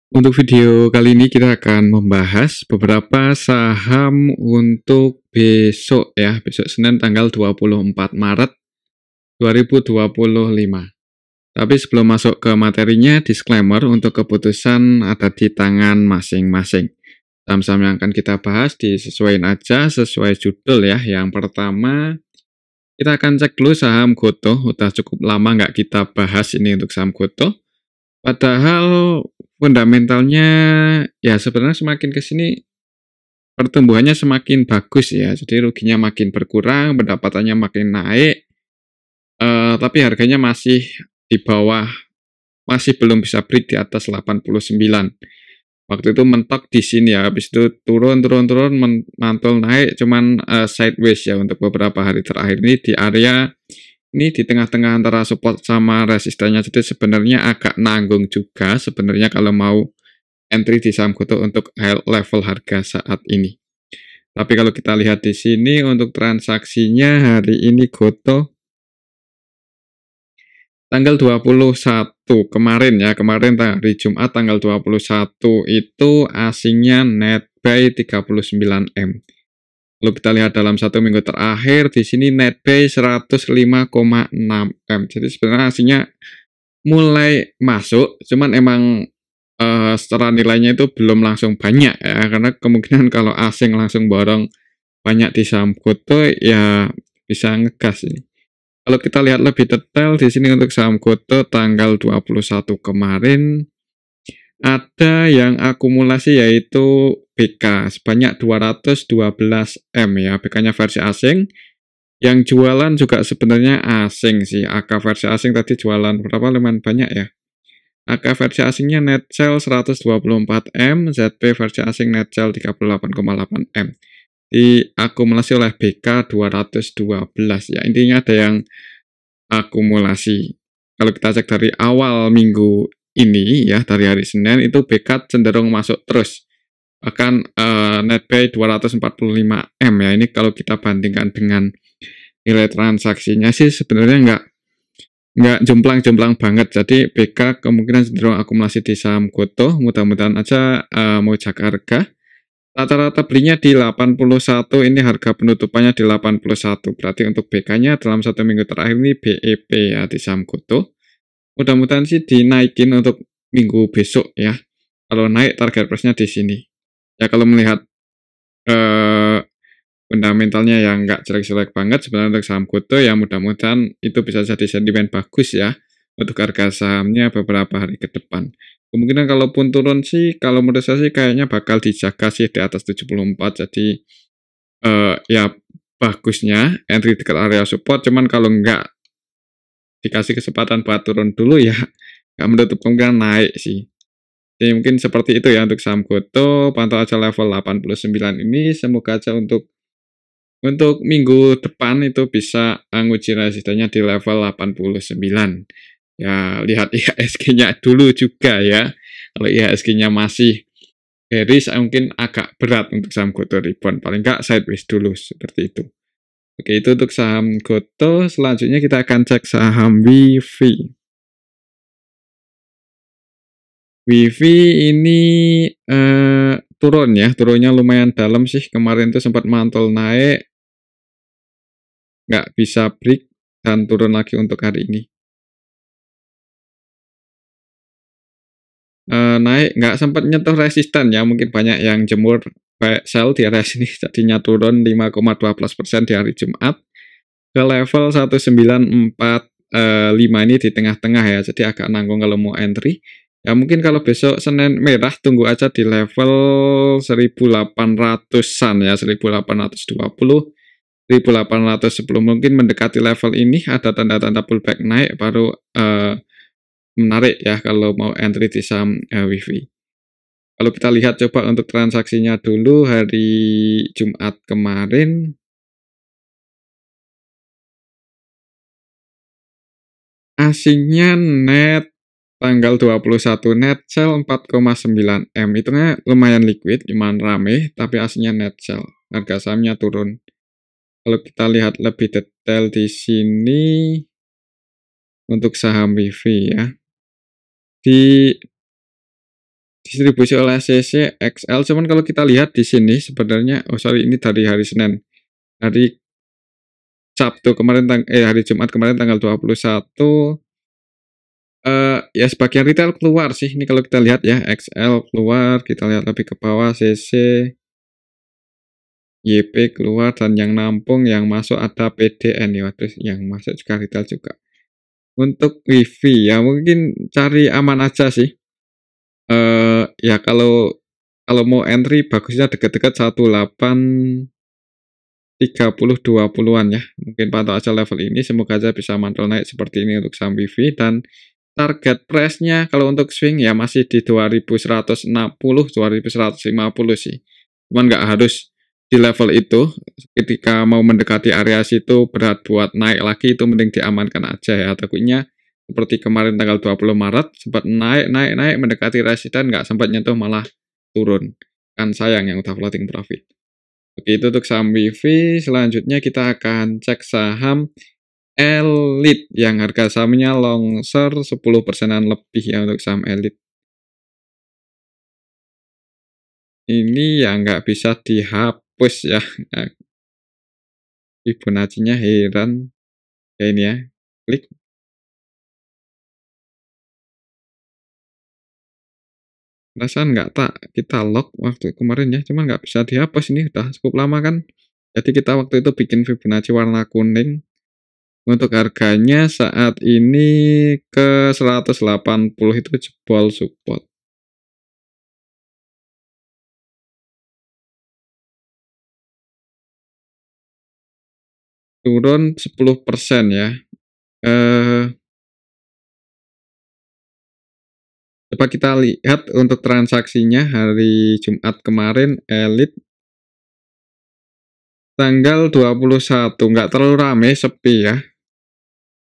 Untuk video kali ini kita akan membahas beberapa saham untuk besok ya, besok Senin tanggal 24 Maret 2025. Tapi sebelum masuk ke materinya, disclaimer untuk keputusan ada di tangan masing-masing. Saham-saham yang akan kita bahas disesuaikan aja sesuai judul ya. Yang pertama, kita akan cek dulu saham Gotoh. Udah cukup lama nggak kita bahas ini untuk saham Gotoh. Padahal fundamentalnya ya sebenarnya semakin ke sini pertumbuhannya semakin bagus ya. Jadi ruginya makin berkurang, pendapatannya makin naik, tapi harganya masih di bawah, masih belum bisa break di atas 89. Waktu itu mentok di sini ya, habis itu turun, mantul naik, cuman sideways ya untuk beberapa hari terakhir ini di area ini di tengah-tengah antara support sama resistennya. Jadi sebenarnya agak nanggung juga sebenarnya kalau mau entry di saham Gotoh untuk level harga saat ini. Tapi kalau kita lihat di sini untuk transaksinya hari ini Gotoh tanggal 21 kemarin ya, kemarin hari Jumat tanggal 21 itu asingnya net buy 39M. Kalau kita lihat dalam satu minggu terakhir di sini net buy 105,6M. Jadi sebenarnya asingnya mulai masuk, cuman emang secara nilainya itu belum langsung banyak ya, karena kemungkinan kalau asing langsung borong banyak di saham Gotoh ya bisa ngegas ini. Kalau kita lihat lebih detail di sini untuk saham Gotoh tanggal 21 kemarin ada yang akumulasi yaitu BK sebanyak 212M ya, BK-nya versi asing. Yang jualan juga sebenarnya asing sih. AK versi asing tadi jualan berapa, lumayan banyak ya. AK versi asingnya net sell 124M, ZP versi asing net sell 38,8M. Diakumulasi oleh BK 212 ya. Intinya ada yang akumulasi. Kalau kita cek dari awal minggu ini ya, dari hari Senin itu BK cenderung masuk terus. Bahkan net buy 245M ya. Ini kalau kita bandingkan dengan nilai transaksinya sih sebenarnya nggak jomplang-jomplang banget. Jadi BK kemungkinan cenderung akumulasi di saham Gotoh. Mudah-mudahan aja mau jaga harga. Rata-rata belinya di 81, ini harga penutupannya di 81. Berarti untuk BK-nya dalam satu minggu terakhir ini BEP ya di saham Gotoh. Mudah-mudahan sih dinaikin untuk minggu besok ya. Kalau naik target price-nya di sini. Ya kalau melihat fundamentalnya yang nggak jelek-jelek banget sebenarnya untuk saham Gotoh ya, mudah-mudahan itu bisa jadi sentimen bagus ya untuk harga sahamnya beberapa hari ke depan. Kemungkinan kalaupun turun sih, kalau menurut saya sih kayaknya bakal dijaga sih di atas 74. Jadi ya bagusnya entry dekat area support, cuman kalau nggak dikasih kesempatan buat turun dulu ya nggak menutup kemungkinan naik sih. Jadi mungkin seperti itu ya untuk saham Gotoh. Pantau aja level 89 ini, semoga aja untuk minggu depan itu bisa nguji resistennya di level 89. Ya, lihat IHSG-nya dulu juga ya. Kalau IHSG-nya masih bearish, mungkin agak berat untuk saham Gotoh rebound. Paling nggak sideways dulu, seperti itu. Oke, itu untuk saham Gotoh. Selanjutnya kita akan cek saham WIFI. WIFI ini turun ya, turunnya lumayan dalam sih. Kemarin tuh sempat mantul naik, nggak bisa break, dan turun lagi untuk hari ini. Naik nggak sempat nyentuh resisten ya, mungkin banyak yang jemur sell di area sini, jadinya turun 5,12% di hari Jumat ke level 1945 ini di tengah-tengah ya, jadi agak nanggung kalau mau entry. Ya mungkin kalau besok Senin merah tunggu aja di level 1800-an ya, 1820, 1810, mungkin mendekati level ini ada tanda-tanda pullback naik baru menarik ya kalau mau entry di saham WIFI. Kalau kita lihat coba untuk transaksinya dulu hari Jumat kemarin, asingnya net tanggal 21 net sell 4,9M. Itu lumayan liquid, lumayan rame, tapi asingnya net sell. Harga sahamnya turun. Kalau kita lihat lebih detail di sini untuk saham WIFI ya. Di distribusi oleh CC XL. Cuman kalau kita lihat di sini sebenarnya, oh sorry, ini dari hari Senin. Hari Sabtu kemarin hari Jumat kemarin tanggal 21, ya sebagian retail keluar sih. Ini kalau kita lihat ya, XL keluar, kita lihat lebih ke bawah, CC, YP keluar, dan yang nampung yang masuk ada PDN ya, terus yang masuk juga retail juga. Untuk WiFi ya mungkin cari aman aja sih. Ya kalau mau entry bagusnya deket-deket 18.30-20-an ya. Mungkin pantau aja level ini, semoga aja bisa mantul naik seperti ini untuk saham WiFi. Dan target price-nya kalau untuk swing ya masih di 2160, 2150 sih. Cuman nggak harus di level itu. Ketika mau mendekati area situ berat buat naik lagi, itu mending diamankan aja ya. Takutnya seperti kemarin tanggal 20 Maret sempat naik mendekati resisten, nggak sempat nyentuh malah turun. Kan sayang yang udah floating profit. Begitu untuk saham WiFi. Selanjutnya kita akan cek saham Elite yang harga sahamnya longsor 10%-an lebih ya untuk saham Elite. Ini ya nggak bisa dihapus ya. Fibonacci-nya heran. Ya ini ya, klik. Perasaan nggak tak kita lock waktu kemarin ya, cuman nggak bisa dihapus, ini udah cukup lama kan. Jadi kita waktu itu bikin Fibonacci warna kuning. Untuk harganya saat ini ke 180 itu jebol support. Turun 10% ya. Coba kita lihat untuk transaksinya hari Jumat kemarin, Elite tanggal 21, nggak terlalu rame, sepi ya.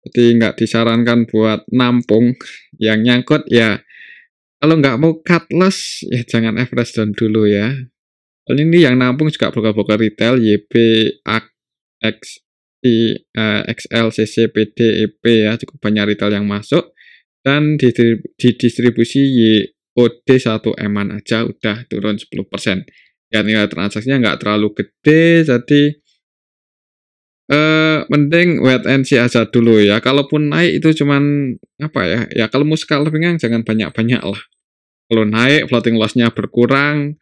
Jadi nggak disarankan buat nampung. Yang nyangkut ya, kalau nggak mau cut loss ya jangan average down dulu ya. Ini yang nampung juga broker-broker retail, YP, X, XL, CC, PD, EP ya, cukup banyak retail yang masuk. Dan di distribusi YOD1M-an aja udah turun 10%. Ya nilai transaksinya nggak terlalu gede, jadi mending wait and see aja dulu ya. Kalaupun naik itu cuman apa ya? Ya kalau mau scalping jangan banyak-banyak lah. Kalau naik floating loss-nya berkurang,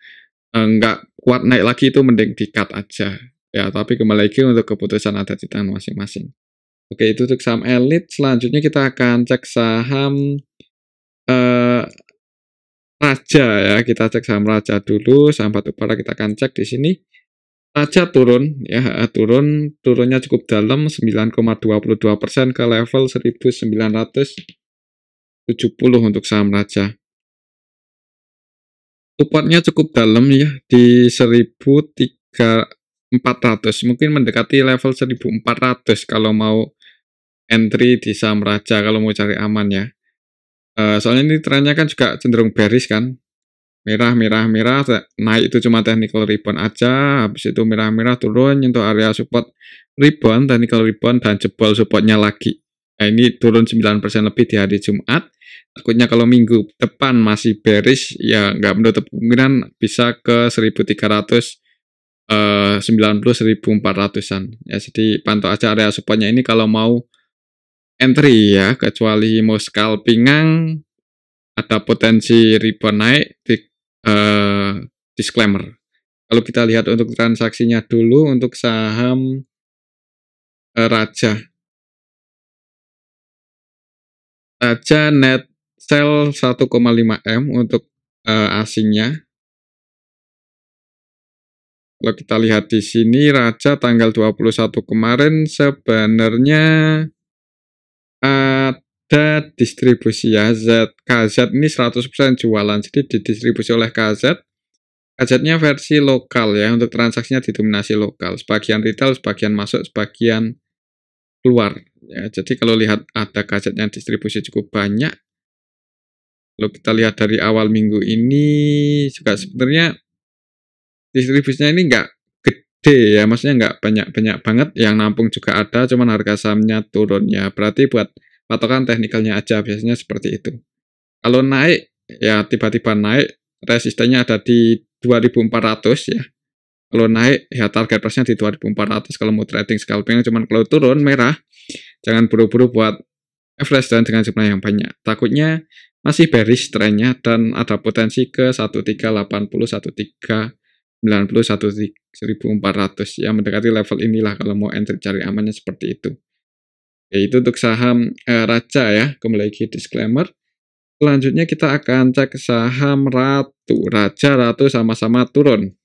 nggak kuat naik lagi, itu mending di-cut aja. Ya, tapi kembali lagi untuk keputusan ada di tangan masing-masing. Oke, itu untuk saham Elite. Selanjutnya kita akan cek saham Raja ya. Kita cek saham Raja dulu. Saham batubara kita akan cek di sini. Raja turun ya, turunnya cukup dalam 9,22% ke level 1970 untuk saham Raja. Supportnya cukup dalam ya di 1.400, mungkin mendekati level 1.400 kalau mau entry di saham Raja, kalau mau cari aman ya. Soalnya ini trennya kan juga cenderung bearish kan, merah naik itu cuma technical rebound aja, habis itu merah turun nyentuh area support, rebound, technical rebound, dan jebol supportnya lagi. Nah ini turun 9% lebih di hari Jumat. Takutnya kalau minggu depan masih bearish ya nggak menutup kemungkinan bisa ke 1390, 1400-an ya. Jadi pantau aja area supportnya ini kalau mau entry ya, kecuali mau scalpingan ada potensi rebound naik di disclaimer. Kalau kita lihat untuk transaksinya dulu untuk saham Raja net sell 1,5M untuk asingnya. Kalau kita lihat di sini Raja tanggal 21 kemarin sebenarnya ada distribusi ya, KZ ini 100% jualan, jadi didistribusi oleh KZ. KZ-nya versi lokal ya, untuk transaksinya didominasi lokal. Sebagian retail, sebagian masuk, sebagian keluar. Ya, jadi kalau lihat ada KZ-nya distribusi cukup banyak. Kalau kita lihat dari awal minggu ini juga sebenarnya distribusinya ini nggak gede ya, maksudnya nggak banyak banget, yang nampung juga ada, cuman harga sahamnya turun ya, berarti buat patokan teknikalnya aja biasanya seperti itu. Kalau naik ya tiba-tiba naik resistennya ada di 2400 ya. Kalau naik ya target price-nya di 2400 kalau mau trading scalping. Cuman kalau turun merah, jangan buru-buru buat average dan dengan jumlah yang banyak. Takutnya masih bearish trennya dan ada potensi ke 1380, 1390, 1400 ya, mendekati level inilah kalau mau entry cari amannya seperti itu. Oke, itu untuk saham Raja ya. Kembali lagi disclaimer. Selanjutnya kita akan cek saham Ratu. Raja, Ratu sama-sama turun.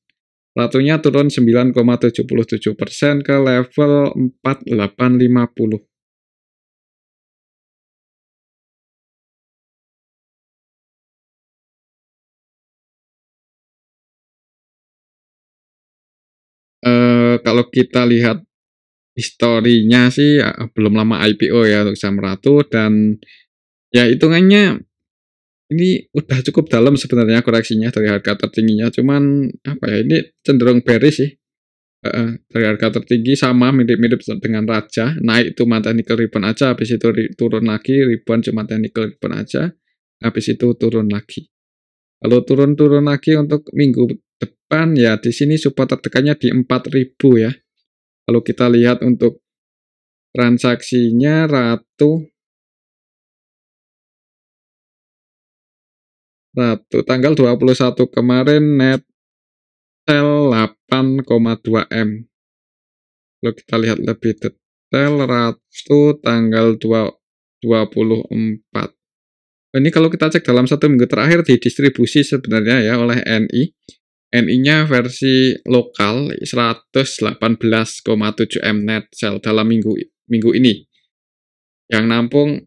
Ratunya turun 9,77% ke level 4850. Kalau kita lihat historinya sih belum lama IPO ya untuk saham Ratu, dan ya hitungannya ini udah cukup dalam sebenarnya koreksinya dari harga tertingginya, cuman apa ya, ini cenderung bearish sih. Dari harga tertinggi sama mirip-mirip dengan Raja, naik cuma technical ribbon aja, habis itu turun lagi, ribbon cuma technical ribbon aja, habis itu turun lagi. Kalau turun-turun lagi untuk minggu depan ya di sini support terdekannya di 4000 ya. Kalau kita lihat untuk transaksinya Ratu tanggal 21 kemarin net sell 8,2 M. Kalau kita lihat lebih detail, Ratu tanggal 24. Ini kalau kita cek dalam 1 minggu terakhir didistribusi sebenarnya ya oleh NI. NI-nya versi lokal 118,7 M net sell dalam minggu ini. Yang nampung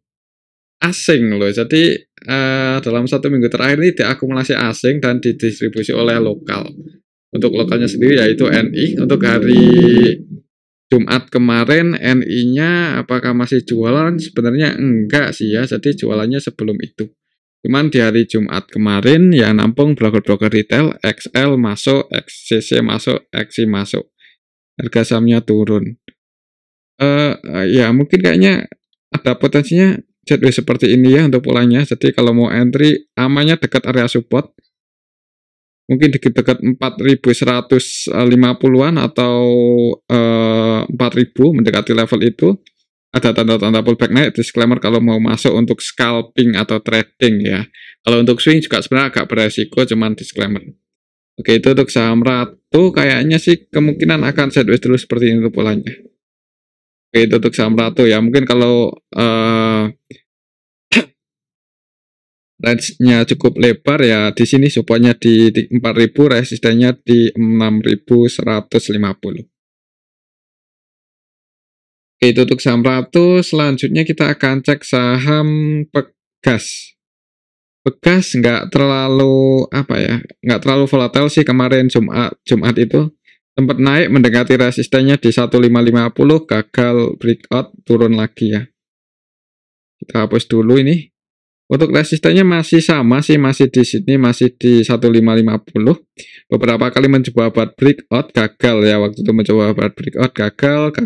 asing loh. Jadi dalam 1 minggu terakhir ini diakumulasi asing dan didistribusi oleh lokal. Untuk lokalnya sendiri yaitu NI. Untuk hari Jumat kemarin NI-nya apakah masih jualan? Sebenarnya enggak sih ya. Jadi jualannya sebelum itu. Cuman di hari Jumat kemarin ya nampung broker-broker retail XL masuk, XCC masuk, XI masuk. Harga sahamnya turun. Ya mungkin kayaknya ada potensinya sideways seperti ini ya untuk polanya. Jadi kalau mau entry amannya dekat area support. Mungkin dekat 4150-an atau 4000 mendekati level itu. Ada tanda-tanda pullback naik. Disclaimer kalau mau masuk untuk scalping atau trading ya. Kalau untuk swing juga sebenarnya agak beresiko, cuman disclaimer. Oke, itu untuk saham Ratu kayaknya sih kemungkinan akan sideways dulu seperti ini untuk polanya. Oke, itu untuk saham Ratu ya. Mungkin kalau range-nya cukup lebar ya, di sini supportnya di 4000, resistennya di 6150. Oke, itu untuk saham Ratu. Selanjutnya kita akan cek saham Pegas. Pegas nggak terlalu nggak terlalu volatile sih kemarin Jumat itu sempat naik mendekati resistennya di 1550, gagal breakout, turun lagi ya. Kita hapus dulu ini. Untuk resistennya masih sama sih, masih di sini, masih di 1550. Beberapa kali mencoba buat breakout, gagal ya. Waktu itu mencoba buat breakout, gagal.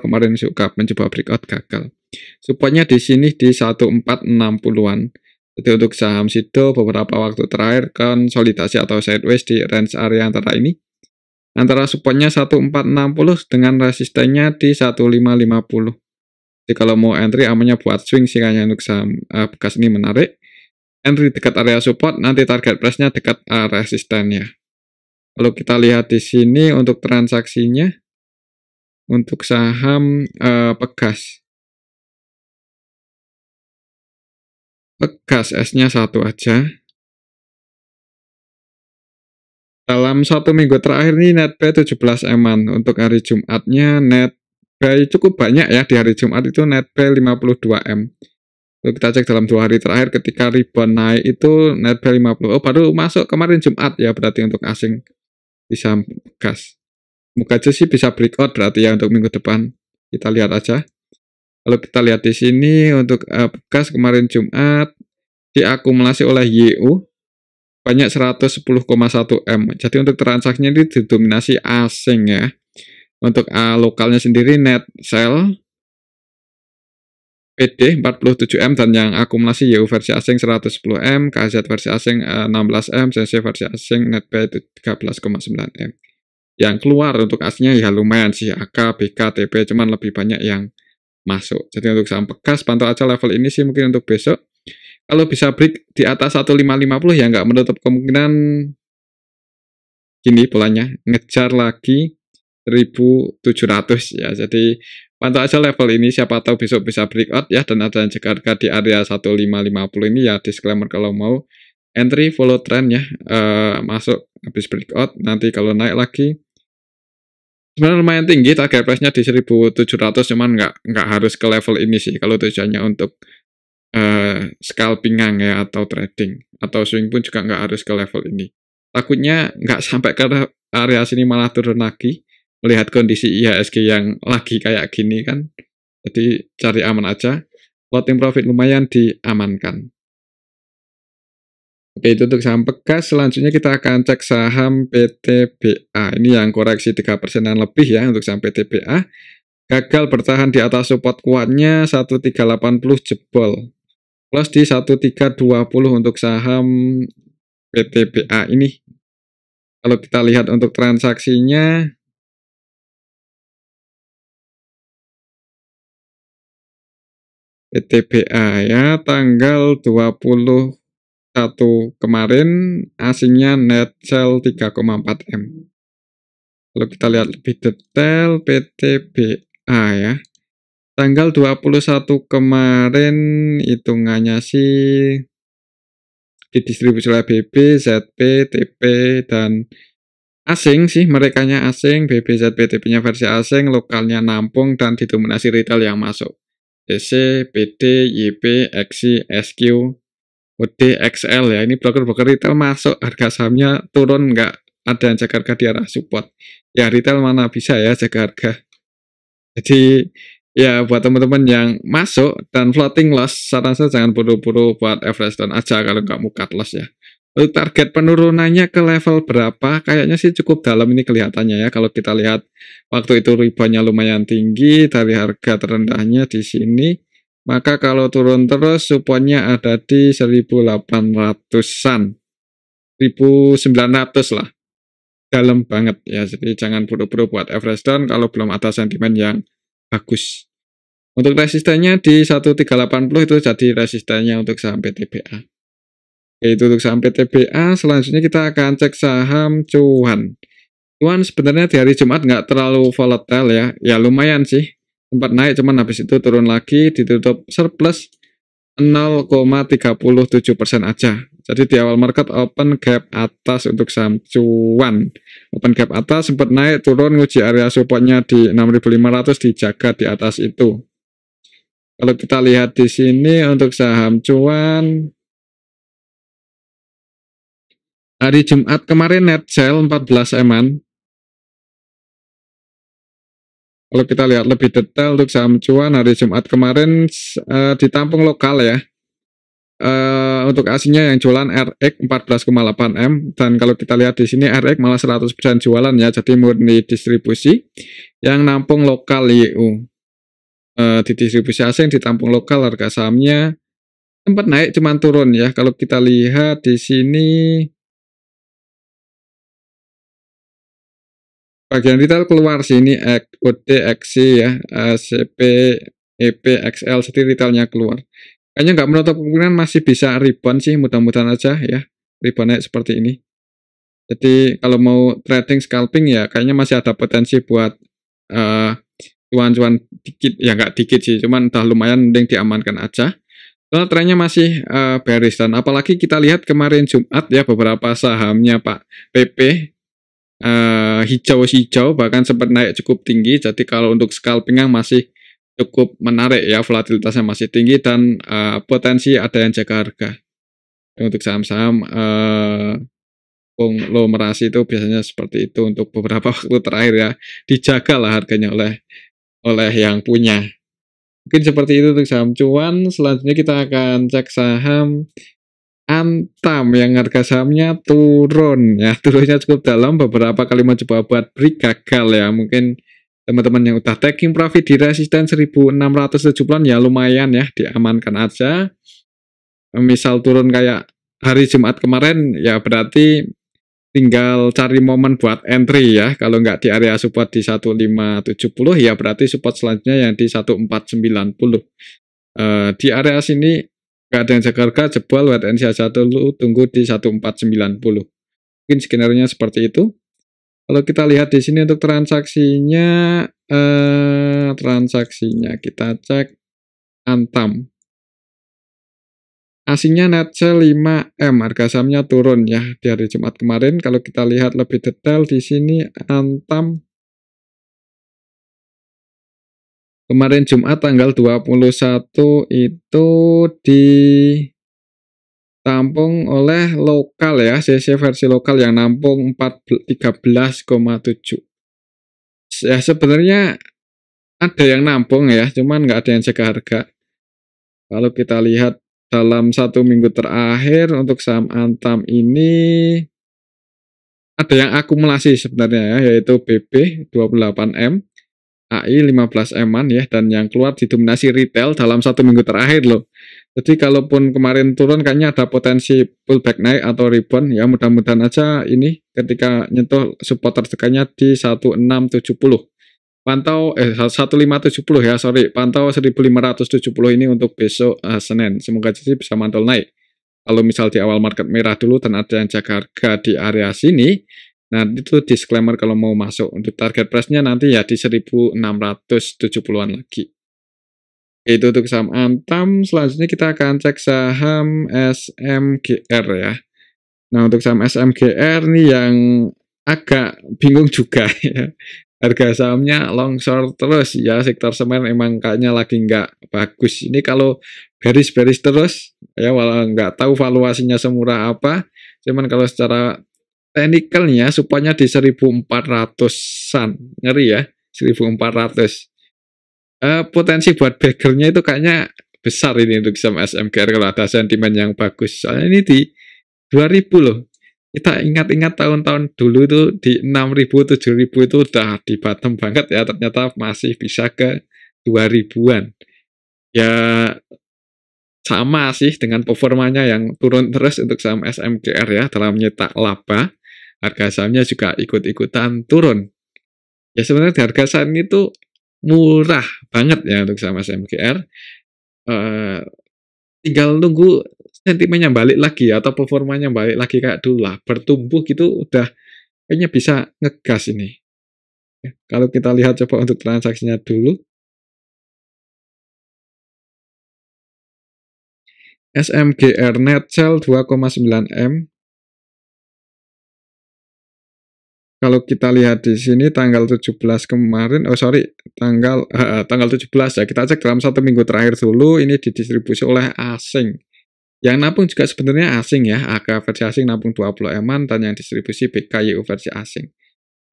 Kemarin juga mencoba breakout, gagal. Supportnya di sini di 1460-an. Jadi untuk saham situ beberapa waktu terakhir konsolidasi atau sideways di range area antara ini. Antara supportnya 1460 dengan resistennya di 1550. Jadi kalau mau entry amannya buat swing sih kayaknya untuk saham Pegas ini menarik. Entry dekat area support, nanti target price-nya dekat resistennya. Kalau kita lihat di sini untuk transaksinya, untuk saham Pegas. Pegas S-nya 1 aja. Dalam 1 minggu terakhir ini net buy 17 M-an. Untuk hari Jumatnya net buy cukup banyak ya. Di hari Jumat itu net buy 52 M. Lalu kita cek dalam 2 hari terakhir ketika rebound naik itu net buy 50. Oh, baru masuk kemarin Jumat ya berarti untuk asing di saham Pegas. Semoga aja sih bisa breakout berarti ya untuk minggu depan. Kita lihat aja. Kalau kita lihat di sini untuk Pegas kemarin Jumat diakumulasi oleh YU banyak 110,1 M. Jadi untuk transaksinya ini didominasi asing ya. Untuk lokalnya sendiri net sell PD 47M dan yang akumulasi YU versi asing 110M, KZ versi asing 16M, CC versi asing NetBuy itu 13,9M. Yang keluar untuk aslinya ya lumayan sih, AK, BK, TP, cuman lebih banyak yang masuk. Jadi untuk saham bekas pantau aja level ini sih mungkin untuk besok. Kalau bisa break di atas 1550 ya nggak menutup kemungkinan gini polanya, ngejar lagi 1700 ya. Jadi pantau aja level ini, siapa tahu besok bisa breakout ya, dan ada yang jaga harga di area 1550 ini ya. Disclaimer kalau mau entry follow trend ya, masuk habis breakout, nanti kalau naik lagi sebenarnya lumayan tinggi, target price-nya di 1700, cuman nggak harus ke level ini sih kalau tujuannya untuk scalpingan ya atau trading, atau swing pun juga nggak harus ke level ini. Takutnya nggak sampai ke area sini malah turun lagi, melihat kondisi IHSG yang lagi kayak gini kan. Jadi cari aman aja, floating profit lumayan diamankan. Oke, itu untuk saham bekas. Selanjutnya kita akan cek saham PTBA. Ini yang koreksi 3%-an lebih ya untuk saham PTBA. Gagal bertahan di atas support kuatnya 1380 jebol. Plus di 1320 untuk saham PTBA ini. Kalau kita lihat untuk transaksinya, PTBA ya tanggal 21 kemarin asingnya net sell 3,4M. Kalau kita lihat lebih detail PTBA ya, tanggal 21 kemarin hitungannya sih didistribusi oleh BB, ZP, TP, dan asing sih, merekanya asing, BB, ZP, TP-nya versi asing, lokalnya nampung, dan didominasi retail yang masuk. DC, PD, YP, XI, SQ, OD, XL ya, ini broker-broker retail masuk, harga sahamnya turun, nggak ada yang jaga harga di arah support. Ya retail mana bisa ya jaga harga. Jadi ya buat teman-teman yang masuk dan floating loss, saran saya jangan buru-buru buat average down aja kalau nggak mau cut loss ya. Untuk target penurunannya ke level berapa? Kayaknya sih cukup dalam ini kelihatannya ya. Kalau kita lihat waktu itu ribanya lumayan tinggi dari harga terendahnya di sini. Maka kalau turun terus supportnya ada di 1800-an. 1900 lah. Dalam banget ya. Jadi jangan buru-buru buat average down kalau belum ada sentimen yang bagus. Untuk resistennya di 1380 itu jadi resistennya untuk saham PTBA. Yaitu untuk saham PTBA, selanjutnya kita akan cek saham Cuan. Cuan sebenarnya di hari Jumat nggak terlalu volatile ya, ya lumayan sih. Sempat naik, cuman habis itu turun lagi, ditutup surplus 0,37% aja. Jadi di awal market open gap atas untuk saham Cuan. Open gap atas, sempat naik, turun, nguji area supportnya di 6.500, dijaga di atas itu. Kalau kita lihat di sini untuk saham Cuan, hari Jumat kemarin net sell 14M-an. Kalau kita lihat lebih detail untuk saham Cuan hari Jumat kemarin ditampung lokal ya. Untuk aslinya yang jualan RX 14,8M, dan kalau kita lihat di sini RX malah 100% jualan ya, jadi murni distribusi yang nampung lokal YU. Di distribusi asing ditampung lokal, harga sahamnya sempat naik cuman turun ya. Kalau kita lihat di sini bagian retail keluar sini OD, XC ya, CP, EP, XL, jadi retailnya keluar. Kayaknya nggak menutup kemungkinan masih bisa rebound sih, mudah-mudahan aja ya rebound naik seperti ini. Jadi kalau mau trading scalping ya kayaknya masih ada potensi buat cuan-cuan dikit ya, nggak dikit sih, cuman udah lumayan, mending diamankan aja. Karena trennya masih bearish, dan apalagi kita lihat kemarin Jumat ya beberapa sahamnya Pak PP hijau-hijau bahkan sempat naik cukup tinggi. Jadi kalau untuk scalping masih cukup menarik ya, volatilitasnya masih tinggi dan potensi ada yang jaga harga. Untuk saham-saham konglomerasi itu biasanya seperti itu untuk beberapa waktu terakhir ya, dijaga lah harganya oleh yang punya. Mungkin seperti itu untuk saham Cuan. Selanjutnya kita akan cek saham Antam yang harga sahamnya turun ya, turunnya cukup dalam, beberapa kali mencoba buat break gagal ya, mungkin Teman-teman yang udah taking profit di resisten 1670-an ya lumayan ya, diamankan aja. Misal turun kayak hari Jumat kemarin ya berarti tinggal cari momen buat entry ya. Kalau nggak di area support di 1570 ya berarti support selanjutnya yang di 1490. Di area sini nggak ada yang jaga harga, jebol wait and see aja dulu, tunggu di 1490. Mungkin skenario-nya seperti itu. Kalau kita lihat di sini untuk transaksinya kita cek Antam. Asingnya Netcell 5M, harga sahamnya turun ya di hari Jumat kemarin. Kalau kita lihat lebih detail di sini Antam kemarin Jumat tanggal 21 itu ditampung oleh lokal ya, CC versi lokal yang nampung 13,7. Ya sebenarnya ada yang nampung ya, cuman nggak ada yang jaga harga. Kalau kita lihat dalam 1 minggu terakhir untuk saham Antam ini ada yang akumulasi sebenarnya ya, yaitu BB 28M, AI 15M-an ya, dan yang keluar didominasi retail dalam 1 minggu terakhir loh. Jadi kalaupun kemarin turun kayaknya ada potensi pullback naik atau rebound ya, mudah-mudahan aja ini ketika nyentuh support terdekatnya di 1670. Pantau 1570 ya, sorry, pantau 1570 ini untuk besok Senin. Semoga sih bisa mantul naik. Kalau misal di awal market merah dulu dan ada yang jaga harga di area sini, nah itu disclaimer kalau mau masuk. Untuk target price-nya nanti ya di 1670-an lagi. Itu untuk saham Antam. Selanjutnya kita akan cek saham SMGR ya. Nah untuk saham SMGR nih yang agak bingung juga ya. Harga sahamnya longsor terus ya, sektor semen emang kayaknya lagi nggak bagus. Ini kalau bearish terus ya, walau nggak tahu valuasinya semurah apa, cuman kalau secara teknikalnya supportnya di 1400-an, ngeri ya, 1400. Potensi buat baggernya itu kayaknya besar ini untuk saham SMGR kalau ada sentimen yang bagus. Soalnya ini di 2000 loh. Kita ingat-ingat tahun-tahun dulu itu di 6.000, 7.000 itu udah di bottom banget ya, ternyata masih bisa ke 2000-an. Ya sama sih dengan performanya yang turun terus untuk saham SMGR ya, dalam nyetak laba, harga sahamnya juga ikut-ikutan turun. Ya sebenarnya di harga saat ini tuh murah banget ya untuk saham SMGR. Tinggal nunggu sentimennya balik lagi atau performanya balik lagi kayak dulu lah, bertumbuh gitu udah kayaknya bisa ngegas ini. Ya, kalau kita lihat coba untuk transaksinya dulu, SMGR Netcell 2,9M. Kalau kita lihat di sini tanggal 17 kemarin, tanggal 17 ya, kita cek dalam 1 minggu terakhir dulu, ini didistribusi oleh asing. Yang nampung juga sebenarnya asing ya, AK versi asing nampung 20 eman, dan yang distribusi BKYU versi asing.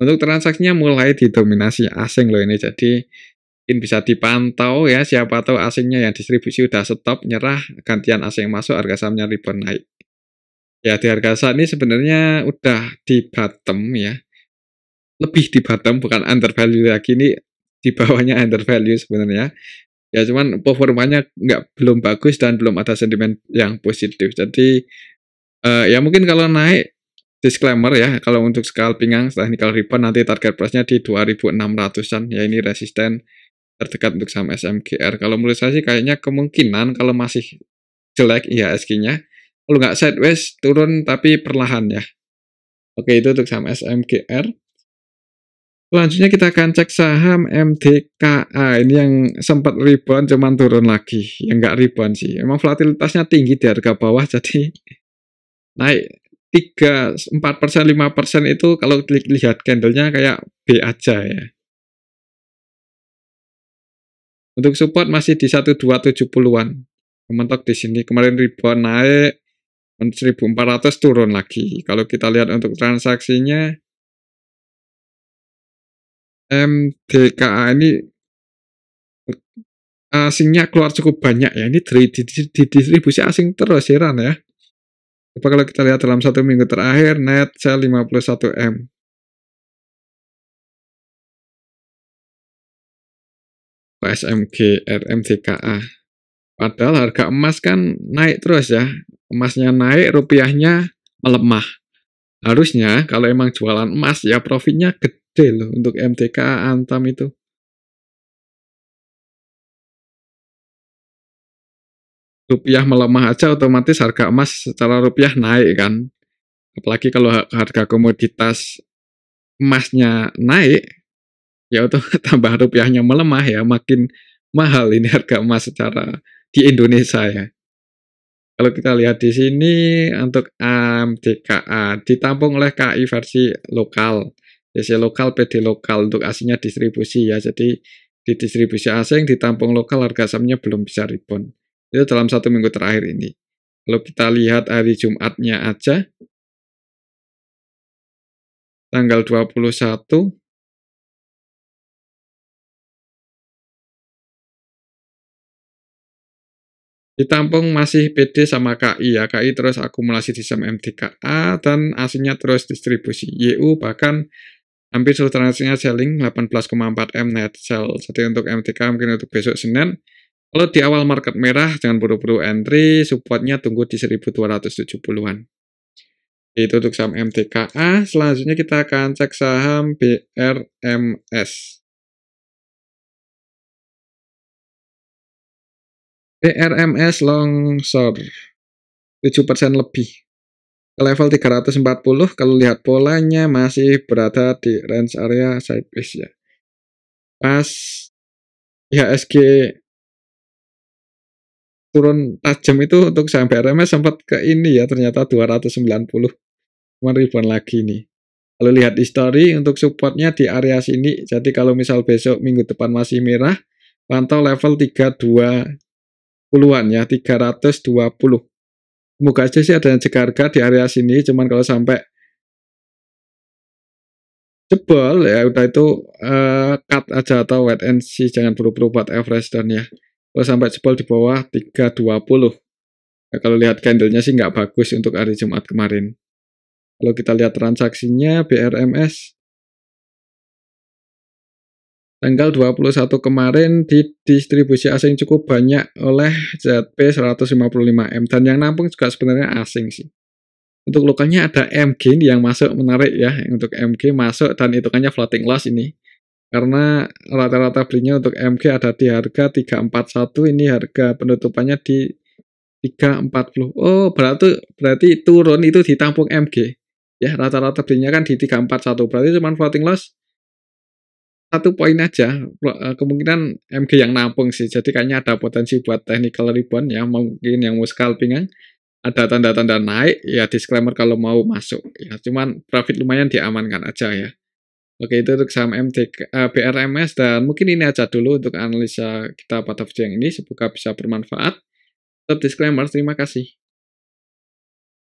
Untuk transaksinya mulai didominasi asing loh ini, jadi mungkin bisa dipantau ya, siapa tahu asingnya yang distribusi udah stop, nyerah, gantian asing masuk, harga sahamnya rebound naik. Ya di harga saat ini sebenarnya udah di bottom ya, lebih di bottom, bukan under value lagi, ini di bawahnya under value sebenarnya. Ya cuman performanya belum bagus dan belum ada sentimen yang positif. Jadi ya mungkin kalau naik, disclaimer ya, kalau untuk scalping technical rebound nanti target price-nya di 2600-an ya, ini resisten terdekat untuk saham SMGR. Kalau menurut saya sih kayaknya kemungkinan kalau masih jelek IHSG-nya, kalau nggak sideways turun tapi perlahan ya. Oke, itu untuk saham SMGR. Selanjutnya kita akan cek saham MDKA, ini yang sempat rebound cuman turun lagi. Ya nggak rebound sih, emang volatilitasnya tinggi di harga bawah, jadi naik 3, 4%, 5% itu kalau lihat candlenya kayak B aja ya. Untuk support masih di 1270-an. Mentok di sini, kemarin rebound naik 1400 turun lagi. Kalau kita lihat untuk transaksinya, MDKA ini asingnya keluar cukup banyak ya. Ini di distribusi asing terus, heran ya. Coba kalau kita lihat dalam 1 minggu terakhir, net sell 51M. OSMG, RMJKA. Padahal harga emas kan naik terus ya. Emasnya naik, rupiahnya melemah. Harusnya kalau emang jualan emas ya profitnya gede loh untuk MTK, Antam itu. Rupiah melemah aja otomatis harga emas secara rupiah naik kan. Apalagi kalau harga komoditas emasnya naik, ya itu tambah rupiahnya melemah ya, makin mahal ini harga emas secara di Indonesia ya. Kalau kita lihat di sini untuk AMDKA ditampung oleh KI versi lokal, DC lokal, PD lokal untuk aslinya distribusi ya. Jadi di distribusi asing ditampung lokal harga sahamnya belum bisa rebound. Itu dalam 1 minggu terakhir ini. Kalau kita lihat hari Jumatnya aja, tanggal 21, ditampung masih PD sama KI ya. KI terus akumulasi di saham MDKA dan aslinya terus distribusi. YU bahkan hampir seluruh transaksinya selling 18,4 M net sell. Jadi untuk MDKA mungkin untuk besok Senin. Kalau di awal market merah jangan buru-buru entry, supportnya tunggu di 1270-an. Itu untuk saham MDKA. Selanjutnya kita akan cek saham BRMS. BRMS longsor 7% lebih ke level 340. Kalau lihat polanya masih berada di range area sideways ya. Pas IHSG turun tajam itu untuk saham BRMS sempat ke ini ya, ternyata 290 ribuan lagi nih. Kalau lihat history untuk supportnya di area sini, jadi kalau misal besok minggu depan masih merah, pantau level 320-an ya, 320. Semoga aja sih ada yang jaga harga di area sini, cuman kalau sampai jebol ya udah itu cut aja atau wait and see, jangan buru-buru buat average down ya. Kalau sampai jebol di bawah 320. Nah, kalau lihat candlenya sih nggak bagus untuk hari Jumat kemarin. Kalau kita lihat transaksinya BRMS tanggal 21 kemarin di distribusi asing cukup banyak oleh ZP 155M dan yang nampung juga sebenarnya asing sih. Untuk lokalnya ada MG yang masuk, menarik ya. Untuk MG masuk dan hitungannya floating loss ini. Karena rata-rata belinya untuk MG ada di harga 341, ini harga penutupannya di 340. Oh, berarti turun itu ditampung MG. Ya, rata-rata belinya kan di 341. Berarti cuma floating loss 1 poin aja. Kemungkinan MG yang nampung sih. Jadi kayaknya ada potensi buat technical rebound ya. Mungkin yang mau scalping ada tanda-tanda naik, ya disclaimer kalau mau masuk. Ya, cuman profit lumayan diamankan aja ya. Oke, itu untuk saham BRMS dan mungkin ini aja dulu untuk analisa kita pada video yang ini. Semoga bisa bermanfaat. Tetap disclaimer, terima kasih.